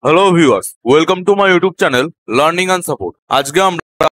Hello viewers, welcome to my YouTube channel learning and support. আজকে আমরা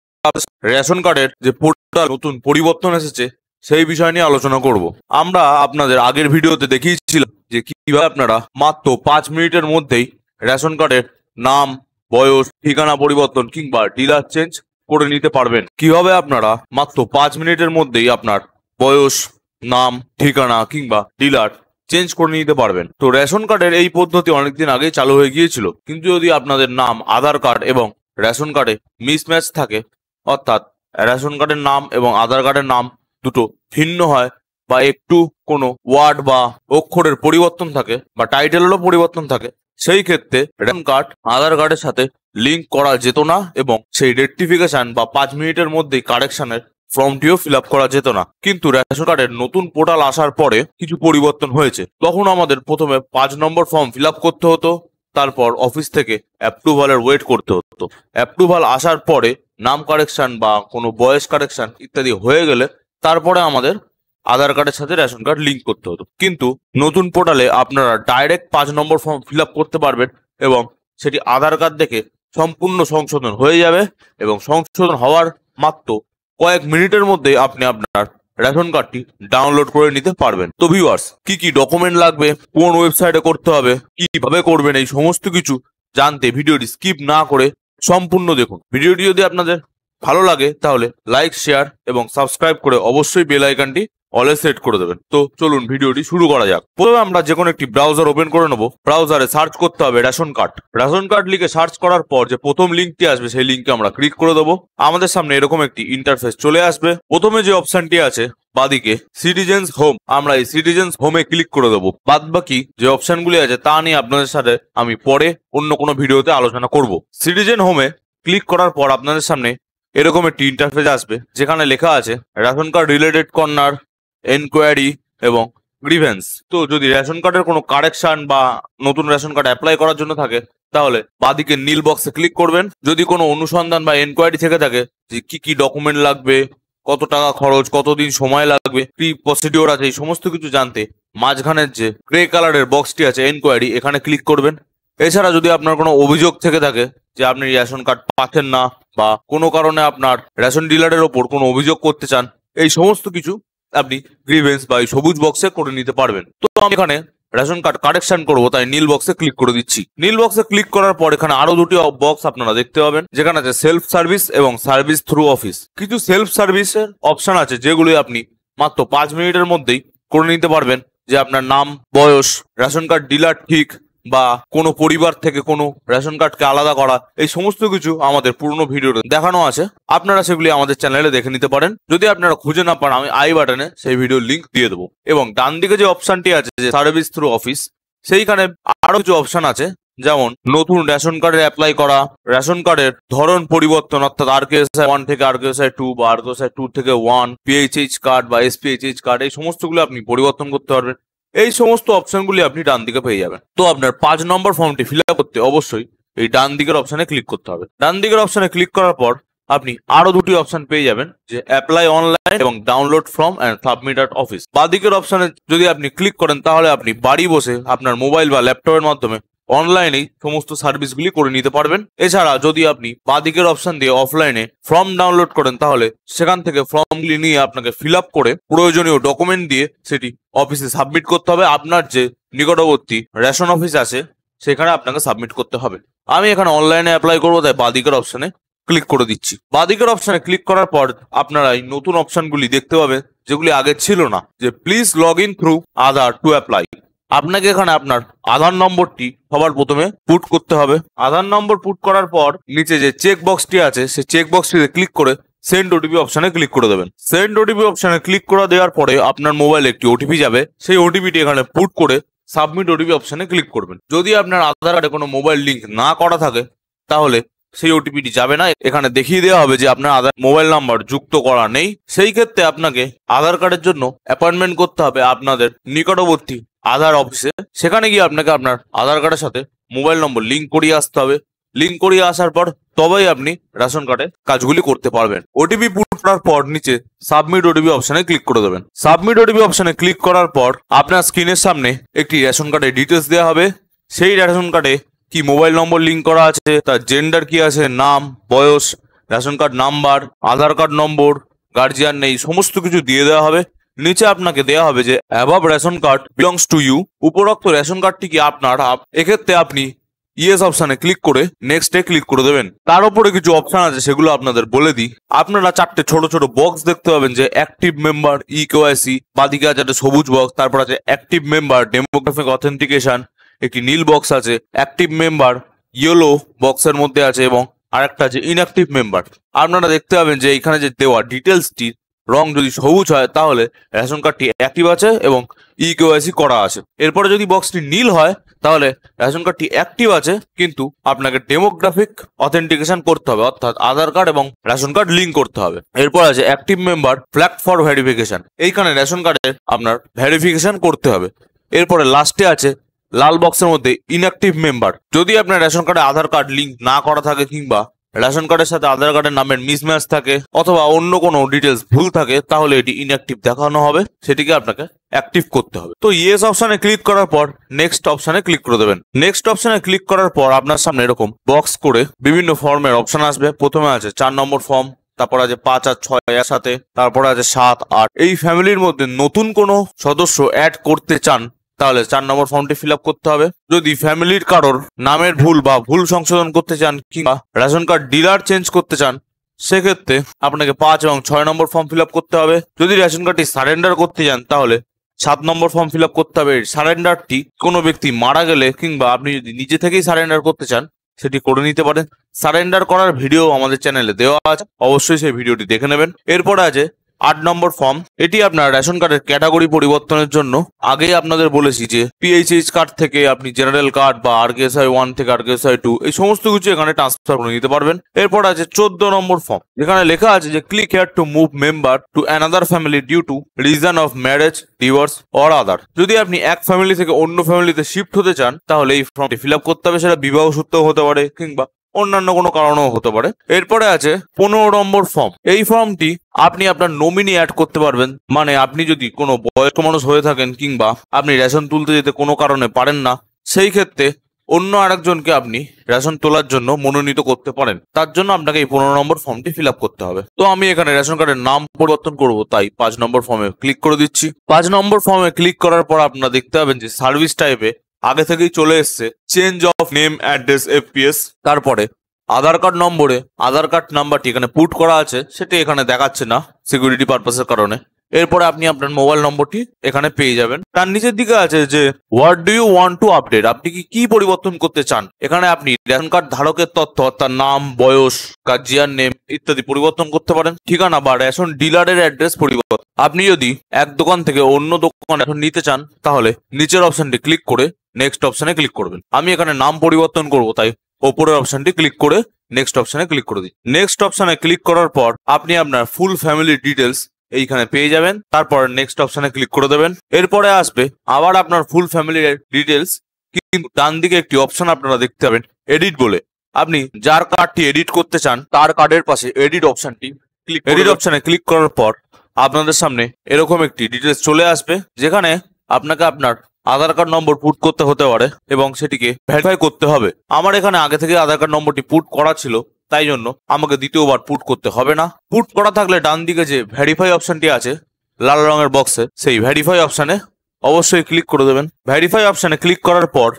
ration কার্ডের যে পোর্টাল নতুন পরিবর্তন এসেছে সেই বিষয় নিয়ে আলোচনা করব। আমরা আপনাদের আগের ভিডিওতে দেখিয়েছিলাম যে কিভাবে আপনারা মাত্র 5 মিনিটের মধ্যেই রেশন কার্ডের নাম, বয়স, ঠিকানা পরিবর্তন কিংবা ডিলার চেঞ্জ করে নিতে পারবেন। কিভাবে আপনারা মাত্র 5 মিনিটের মধ্যেই আপনার বয়স, নাম, ঠিকানা কিংবা ডিলার চেঞ্জ করে নিতে পারবেন। তো রেশন কার্ডের এই পদ্ধতি অনেকদিন আগেই চালু হয়ে গিয়েছিল, কিন্তু যদি আপনাদের নাম আধার কার্ড এবং রেশন কার্ডে মিসম্যাচ থাকে, অর্থাৎ রেশন কার্ডের নাম এবং আধার কার্ডের নাম দুটো ভিন্ন হয় বা একটু কোনো ওয়ার্ড বা অক্ষরের পরিবর্তন থাকে বা টাইটেলেরও পরিবর্তন থাকে, সেই ক্ষেত্রে রেশন কার্ড আধার কার্ডের সাথে লিঙ্ক করা যেত না এবং সেই রেকটিফিকেশন বা 5 মিনিটের মধ্যেই কারেকশনের ফর্মটিও ফিল আপ করা যেত না। কিন্তু রেশন কার্ডের নতুন পোর্টাল আসার পরে কিছু পরিবর্তন হয়েছে। তখন আমাদের প্রথমে 5 নম্বর ফর্ম ফিল আপ করতে হতো, তারপর অফিস থেকে অ্যাপ্রুভালের ওয়েট করতে হতো। অ্যাপ্রুভাল আসার পরে নাম কারেকশন বা কোনো বয়স কারেকশন ইত্যাদি হয়ে গেলে তারপরে আমাদের আধার কার্ডের সাথে রেশন কার্ড লিঙ্ক করতে হতো। কিন্তু নতুন পোর্টালে আপনারা ডাইরেক্ট 5 নম্বর ফর্ম ফিল আপ করতে পারবেন এবং সেটি আধার কার্ড দেখে সম্পূর্ণ সংশোধন হয়ে যাবে এবং সংশোধন হওয়ার মাত্র কয়েক মিনিটের মধ্যে আপনি আপনার রেশন কার্ডটি ডাউনলোড করে নিতে পারবেন। তো ভিউয়ার্স, কি কি ডকুমেন্ট লাগবে, কোন ওয়েবসাইটে করতে হবে, কিভাবে করবেন, এই সমস্ত কিছু জানতে ভিডিওটি স্কিপ না করে সম্পূর্ণ দেখুন। ভিডিওটি যদি আপনাদের ভালো লাগে তাহলে লাইক, শেয়ার এবং সাবস্ক্রাইব করে অবশ্যই বেল আইকনটি অলে সেট করে দেবেন। তো চলুন ভিডিওটি শুরু করা যাক। প্রথমে আমরা যে কোনো একটি ব্রাউজার ওপেন করে নেব। ব্রাউজারে সার্চ করতে হবে রেশন কার্ড। রেশন কার্ড লিখে সার্চ করার পর যে প্রথম লিঙ্কটি আসবে সেই লিঙ্কে আমরা ক্লিক করে দেবো। আমাদের সামনে এরকম একটি ইন্টারফেস চলে আসবে। প্রথমে যে অপশনটি আছে বাদিকে সিটিজেন্স হোম, আমরা এই সিটিজেন্স হোমে ক্লিক করে দেবো। বাদ বাকি যে অপশনগুলি আছে তা নিয়ে আপনাদের সাথে আমি পরে অন্য কোনো ভিডিওতে আলোচনা করব। সিটিজেন হোমে ক্লিক করার পর আপনাদের সামনে এরকম একটি ইন্টারফেস আসবে, যেখানে লেখা আছে ration card related corner, enquiry এবং গ্রিভেন্স। তো যদি রেশন কার্ডের কোনো কারেকশন বা নতুন রেশন কার্ড অ্যাপ্লাই করার জন্য থাকে তাহলে বাদিকে নীল বক্সে ক্লিক করবেন। যদি কোনো অনুসন্ধান বা এনকোয়ারি থেকে থাকে যে কি কি ডকুমেন্ট লাগবে, কত টাকা খরচ, কতদিন সময় লাগবে, কি প্রসিডিওর আছে, এই সমস্ত কিছু জানতে মাঝখানের যে গ্রে কালারের বক্সটি আছে এনকোয়ারি, এখানে ক্লিক করবেন। এছাড়া যদি আপনার কোনো অভিযোগ থেকে থাকে যে আপনি রেশন কার্ড পাচ্ছেন না বা কোনো কারণে আপনার রেশন ডিলারের ওপর কোনো অভিযোগ করতে চান, এই সমস্ত কিছু আপনি গ্রিভেন্স বা এই সবুজ বক্সে করে নিতে পারবেন। তো আমি এখানে রেশন কার্ড কারেকশন করবো, তাই নীল বক্সে ক্লিক করে দিচ্ছি। নীল বক্সে ক্লিক করার পর এখানে আরো দুটি বক্স আপনারা দেখতে পাবেন, যেখানে আছে সেলফ সার্ভিস এবং সার্ভিস থ্রু অফিস। কিছু সেলফ সার্ভিসের অপশন আছে যেগুলি আপনি মাত্র 5 মিনিটের মধ্যেই করে নিতে পারবেন। যে আপনার নাম, বয়স, রেশন কার্ড ডিলার ঠিক বা কোনো পরিবার থেকে কোনো রেশন কার্ডকে আলাদা করা, এই সমস্ত কিছু আমাদের পুরনো ভিডিওতে দেখানো আছে। আপনারা সেগুলি আমাদের চ্যানেলে দেখে নিতে পারেন। যদি আপনারা খুঁজে না পান, আমি আই বাটনে সেই ভিডিওর লিঙ্ক দিয়ে দেবো। এবং ডান দিকে যে অপশনটি আছে যে সার্ভিস থ্রু অফিস, সেইখানে আরো কিছু অপশন আছে, যেমন নতুন রেশন কার্ডে অ্যাপ্লাই করা, রেশন কার্ডের ধরন পরিবর্তন, অর্থাৎ RKSI 1 থেকে RKSI 2 বা RKSI 2 থেকে 1, PHH কার্ড বা SPHH কার্ড, এই সমস্তগুলো আপনি পরিবর্তন করতে পারবেন। এই সমস্ত অপশনগুলি আপনি ডান দিকে পেয়ে যাবেন। তো আপনার 5 নম্বর ফর্মটি ফিল আপ করতে অবশ্যই এই ডান দিকের অপশনে ক্লিক করতে হবে। ডান দিকের অপশনে ক্লিক করার পর আপনি আরো দুটি অপশন পেয়ে যাবেন, যে অ্যাপ্লাই অনলাইন এবং download form and submit at office. বাদিকের অপশনে যদি আপনি ক্লিক করেন তাহলে আপনি বাড়ি বসে আপনার মোবাইল বা ল্যাপটপের মাধ্যমে অনলাইনেই সমস্ত সার্ভিসগুলি করে নিতে পারবেন। এছাড়া যদি আপনি বাদিকের অপশন দিয়ে অফলাইনে ফর্ম ডাউনলোড করেন তাহলে সেখান থেকে ফর্মগুলি নিয়ে আপনাকে ফিল আপ করে প্রয়োজনীয় ডকুমেন্ট দিয়ে সেটি অফিসে সাবমিট করতে হবে। আপনার যে নিকটবর্তী রেশন অফিস আছে সেখানে আপনাকে সাবমিট করতে হবে। আমি এখানে অনলাইনে অ্যাপ্লাই করবো, তাই বাদিকের অপশনে ক্লিক করে দিচ্ছি। বাদিকের অপশনে ক্লিক করার পর আপনারা এই নতুন অপশনগুলি দেখতে পাবেন, যেগুলি আগে ছিল না, যে please log in through Aadhaar to apply. আপনাকে এখানে আপনার আধার নম্বরটি সবার প্রথমে পুট করতে হবে। আধার নম্বর পুট করার পর নিচে যে চেক বক্সটি আছে সেই চেক বক্সটিতে ক্লিক করে সেন্ড ওটিপি অপশনে ক্লিক করে দেবেন। সেন্ড ওটিপি অপশনে ক্লিক করে দেওয়ার পরে আপনার মোবাইলে একটি ওটিপি যাবে, সেই ওটিপিটি এখানে পুট করে সাবমিট ওটিপি অপশনে ক্লিক করবেন। যদি আপনার আধার কার্ডে কোনো মোবাইল লিঙ্ক না করা থাকে তাহলে সেই ওটিপিটি যাবে না। এখানে দেখিয়ে দেওয়া হবে যে আপনার আধার মোবাইল নাম্বার যুক্ত করা নেই। সেই ক্ষেত্রে আপনাকে আধার কার্ডের জন্য অ্যাপয়েন্টমেন্ট করতে হবে আপনাদের নিকটবর্তী আধার অফিসে। সেখানে গিয়ে আপনাকে আপনার আধার কার্ডের সাথে মোবাইল নম্বর লিঙ্ক করিয়ে আসতে হবে। লিঙ্ক করিয়ে আসার পর তবেই আপনি রেশন কার্ডে কাজগুলি করতে পারবেন। ওটিপি পুট করার পর নিচে সাবমিট ওটিপি অপশনে ক্লিক করে দেবেন। সাবমিট ওটিপি অপশনে ক্লিক করার পর আপনার স্ক্রিনের সামনে একটি রেশন কার্ডের ডিটেলস দেওয়া হবে। সেই রেশন কার্ডে কি মোবাইল নম্বর লিঙ্ক করা আছে, তার জেন্ডার কি আছে, নাম, বয়স, রেশন কার্ড নাম্বার, আধার কার্ড নম্বর, গার্জিয়ান নেই, সমস্ত কিছু দিয়ে দেওয়া হবে। নিচে আপনাকে দেওয়া হবে যে above ration card belongs to you, উপরোক্ত রেশন কার্ডটি কি আপনার। এক্ষেত্রে আপনি ইয়েস অপশানে ক্লিক করে নেক্সটে ক্লিক করে দেবেন। তার উপরে কিছু অপশান আছে, সেগুলো আপনাদের বলে দিই। আপনারা 4টে ছোট ছোট বক্স দেখতে পাবেন, যে অ্যাক্টিভ মেম্বার, ইকেওয়াইসি, বাদিকে আছে একটা সবুজ বক্স, তারপর আছে অ্যাক্টিভ মেম্বার ডেমোগ্রাফিক অথেন্টিকেশন, একটি নীল বক্স আছে, অ্যাক্টিভ মেম্বার ইয়েলো বক্সের মধ্যে আছে, এবং আরেকটা আছে ইনঅ্যাক্টিভ মেম্বার। আপনারা দেখতে পাবেন যে এখানে যে দেওয়া ডিটেলসটি রং যদি সবুজ হয় তাহলে রেশন কার্ডটি অ্যাক্টিভ আছে এবং ইকেওয়াইসি করা আছে। এরপরে যদি বক্সটি নীল হয় তাহলে রেশন কার্ডটি অ্যাক্টিভ আছে, কিন্তু আপনাকে ডেমোগ্রাফিক অথেন্টিকেশন করতে হবে, অর্থাৎ আধার কার্ড এবং রেশন কার্ড লিঙ্ক করতে হবে। এরপর আছে active member flagged for verification, এইখানে রেশন কার্ডের আপনার ভেরিফিকেশন করতে হবে। এরপরে লাস্টে আছে লাল বক্সের মধ্যে ইনঅ্যাক্টিভ মেম্বার, যদি আপনার রেশন কার্ডে আধার কার্ড লিঙ্ক না করা থাকে, কিংবা রেশন কার্ডের সাথে আধার কার্ডের নামের মিসম্যাচ থাকে, অথবা অন্য কোনো ডিটেলস ভুল থাকে, তাহলে এটি ইনঅ্যাক্টিভ দেখানো হবে, সেটিকে আপনাকে অ্যাক্টিভ করতে হবে। তো ইয়েস অপশানে ক্লিক করার পর নেক্সট অপশানে ক্লিক করে দেবেন। নেক্সট অপশানে ক্লিক করার পর আপনার সামনে এরকম বক্স করে বিভিন্ন ফর্মের অপশান আসবে। প্রথমে আছে 4 নম্বর ফর্ম, তারপর আছে 5 আর 6 একসাথে, তারপর আছে 7, 8। এই ফ্যামিলির মধ্যে নতুন কোনো সদস্য অ্যাড করতে চান তাহলে 4 নম্বর ফর্মটি ফিল আপ করতে হবে। যদি ফ্যামিলির কারোর নামের ভুল বা ভুল সংশোধন করতে চান, কিংবা রেশন কার্ড ডিলার চেঞ্জ করতে চান, সেক্ষেত্রে আপনাকে 5 এবং 6 নম্বর ফর্ম ফিল আপ করতে হবে। যদি রেশন কার্ডটি সারেন্ডার করতে চান তাহলে 7 নম্বর ফর্ম ফিল আপ করতে হবে। সারেন্ডারটি কোনো ব্যক্তি মারা গেলে, কিংবা আপনি যদি নিজে থেকেই সারেন্ডার করতে চান, সেটি করে নিতে পারেন। সারেন্ডার করার ভিডিও আমাদের চ্যানেলে দেওয়া আছে, অবশ্যই সেই ভিডিওটি দেখে নেবেন। এরপরে আছে 8 নম্বর ফর্ম, এটি আপনার রেশন কার্ডের ক্যাটাগরি পরিবর্তনের জন্য। আগেই আপনাদের বলেছি যে পিএইচএইচ কার্ড থেকে আপনি জেনারেল কার্ড বা আরকেএসআই 1 থেকে আরকেএসআই 2 এই সমস্ত কিছু এখানে ট্রান্সফার করে নিতে পারবেন। এরপর আছে 14 নম্বর ফর্ম, যেখানে লেখা আছে যে click here to move member to another family due to reason of marriage, divorce or other. যদি আপনি এক ফ্যামিলি থেকে অন্য ফ্যামিলিতে শিফট হতে চান তাহলে এই ফর্মটি ফিল আপ করতে হবে। সেটা বিবাহ সূত্রেও হতে পারে, কিংবা অন্যান্য কোনো কারণেও হতে পারে। এরপরে আছে 15 নম্বর ফর্ম, এই ফর্মটি আপনি আপনার নমিনি অ্যাড করতে পারবেন। মানে আপনি যদি কোনো বয়স্ক মানুষ হয়ে থাকেন, কিংবা আপনি রেশন তুলতে যেতে কোনো কারণে পারেন না, সেই ক্ষেত্রে অন্য আরেকজনকে আপনি রেশন তোলার জন্য মনোনীত করতে পারেন। তার জন্য আপনাকে এই 15 নম্বর ফর্মটি ফিল আপ করতে হবে। তো আমি এখানে রেশন কার্ডের নাম পরিবর্তন করব, তাই 5 নম্বর ফর্মে ক্লিক করে দিচ্ছি। 5 নম্বর ফর্মে ক্লিক করার পর আপনারা দেখতে পাবেন যে সার্ভিস টাইপে আগে থেকেই চলে এসছে change of name, address, FPS. তারপরে আধার কার্ড নম্বরে আধার কার্ড নাম্বারটি এখানে পুট করা আছে, সেটি এখানে দেখাচ্ছে না সিকিউরিটি পারপাসের কারণে। এরপরে আপনি আপনার মোবাইল নম্বরটি এখানে পেয়ে যাবেন। তার নিচের দিকে আছে যে what do you want to update, আপনি কি পরিবর্তন করতে চান। এখানে আপনি রেশন কার্ড ধারকের তথ্য, তার নাম, বয়স, গার্জিয়ান নেম ইত্যাদি পরিবর্তন করতে পারেন। ঠিকানা বা রেশন ডিলারের অ্যাড্রেস পরিবর্তন। আপনি যদি এক দোকান থেকে অন্য দোকান রেশন নিতে চান তাহলে নিচের অপশনটি ক্লিক করে নেক্সট অপশনে ক্লিক করবেন। আমি এখানে নাম পরিবর্তন করব, তাই ওপরের অপশনটি ক্লিক করে নেক্সট অপশনে ক্লিক করে দিই। নেক্সট অপশনে ক্লিক করার পর আপনি আপনার ফুল ফ্যামিলি ডিটেলস এইখানে পেয়ে যাবেন। তারপর নেক্সট অপশনে ক্লিক করে দেবেন। এরপরে আসবে আবার আপনার ফুল ফ্যামিলির ডিটেলস, কিন্তু ডান দিকে একটি অপশন আপনারা দেখতে পাবেন এডিট বলে। আপনি যার কার্ডটি এডিট করতে চান তার কার্ডের পাশে এডিট অপশনটি এডিট অপশনে ক্লিক করার পর আপনাদের সামনে এরকম একটি ডিটেলস চলে আসবে, যেখানে আপনাকে আপনার আধার কার্ড নম্বর পুট করতে হতে পারে এবং সেটিকে ভেরিফাই করতে হবে। আমার এখানে আগে থেকে আধার কার্ড নম্বরটি পুট করা ছিল, তাই জন্য আমাকে দ্বিতীয়বার পুট করতে হবে না। পুট করা থাকলে ডান দিকে যে ভেরিফাই অপশনটি আছে লাল রঙের বক্সে, সেই ভেরিফাই অপশনে অবশ্যই ক্লিক করে দেবেন। ভেরিফাই অপশনে ক্লিক করার পর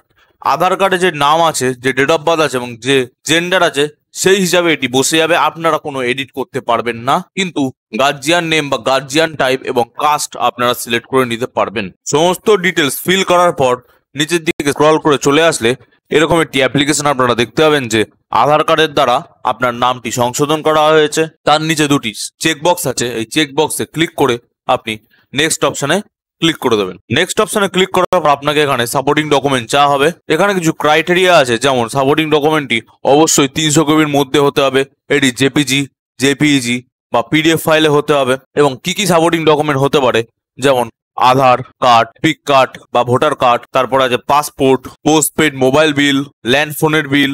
আধার কার্ডে যে নাম আছে, যে ডেট অফ বার্থ আছে এবং যে জেন্ডার আছে, সেই হিসাবে এটি বসে যাবে। আপনারা কোনো এডিট করতে পারবেন না, কিন্তু গার্জিয়ান নেম বা গার্জিয়ান টাইপ এবং কাস্ট আপনারা সিলেক্ট করে নিতে পারবেন। সমস্ত ডিটেলস ফিল করার পর নিচের দিকে স্ক্রল করে চলে আসলে এরকম একটি অ্যাপ্লিকেশন আপনারা দেখতে পাবেন যে আধার কার্ডের দ্বারা আপনার নামটি সংশোধন করা হয়েছে। তার নিচে দুটি চেকবক্স আছে, এই চেকবক্সে ক্লিক করে আপনি নেক্সট অপশনে ক্লিক করে দেবেন। নেক্সট অপশনে ক্লিক করার পর আপনাকে এখানে সাপোর্টিং ডকুমেন্ট চাওয়া হবে। এখানে কিছু ক্রাইটেরিয়া আছে, যেমন সাপোর্টিং ডকুমেন্টটি অবশ্যই 300 কেবির মধ্যে হতে হবে, এটি জেপিজি, জেপিইজি বা পিডিএফ ফাইলে হতে হবে। এবং কি কি সাপোর্টিং ডকুমেন্ট হতে পারে, যেমন আধার কার্ড, পিক কার্ড বা ভোটার কার্ড, তারপর আছে passport, postpaid mobile bill, land ফোনের বিল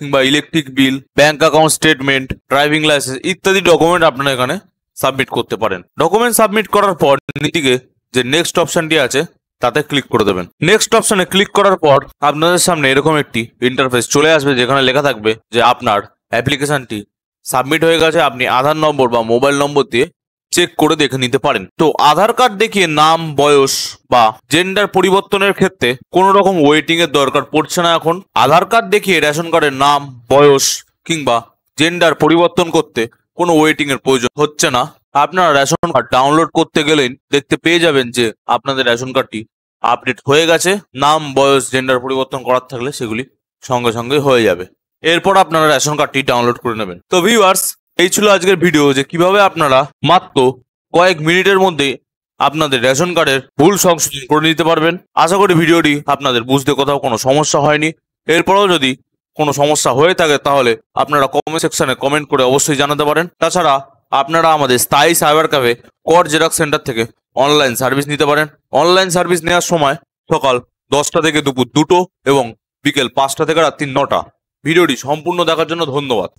কিংবা electric bill, bank account statement, driving licence ইত্যাদি ডকুমেন্ট আপনারা এখানে সাবমিট করতে পারেন। ডকুমেন্ট সাবমিট করার পর নিচে যে নেক্সট অপশনটি আছে তাতে ক্লিক করে দেবেন। নেক্সট অপশনে ক্লিক করার পর আপনাদের সামনে এরকম একটি ইন্টারফেস চলে আসবে, যেখানে লেখা থাকবে যে আপনার অ্যাপ্লিকেশনটি সাবমিট হয়ে গেছে। আপনি আধার নম্বর বা মোবাইল নম্বর দিয়ে চেক করে দেখে নিতে পারেন। তো আধার কার্ড দেখিয়ে নাম, বয়স বা জেন্ডার পরিবর্তনের ক্ষেত্রে কোনো রকম ওয়েটিং এর দরকার পড়ছে না এখন। আধার কার্ড দেখিয়ে রেশন কার্ডের নাম, বয়স কিংবা জেন্ডার পরিবর্তন করতে কোনো ওয়েটিং এর প্রয়োজন হচ্ছে না। আপনারা রেশন কার্ড ডাউনলোড করতে গেলেই দেখতে পেয়ে যাবেন যে আপনাদের রেশন কার্ডটি আপডেট হয়ে গেছে। নাম, বয়স, জেন্ডার পরিবর্তন করার থাকলে সেগুলি সঙ্গে সঙ্গে হয়ে যাবে। এরপর আপনারা রেশন কার্ডটি ডাউনলোড করে নেবেন। তো ভিউয়ার্স, এই ছিল আজকের ভিডিও, যে কিভাবে আপনারা মাত্র কয়েক মিনিটের মধ্যে আপনাদের রেশন কার্ডের ভুল সংশোধন করে নিতে পারবেন। আশা করি ভিডিওটি আপনাদের বুঝতে কোথাও কোনো সমস্যা হয়নি। এরপরেও যদি কোনো সমস্যা হয়ে থাকে তাহলে আপনারা কমেন্ট সেকশনে কমেন্ট করে অবশ্যই জানাতে পারেন। তাছাড়া আপনারা আমাদের স্থায়ী সাইবার ক্যাফে কর জেরক্স সেন্টার থেকে অনলাইন সার্ভিস নিতে পারেন। অনলাইন সার্ভিস নেওয়ার সময় সকাল 10টা থেকে দুপুর 2টো এবং বিকেল 5টা থেকে রাত্রি 9টা। ভিডিওটি সম্পূর্ণ দেখার জন্য ধন্যবাদ।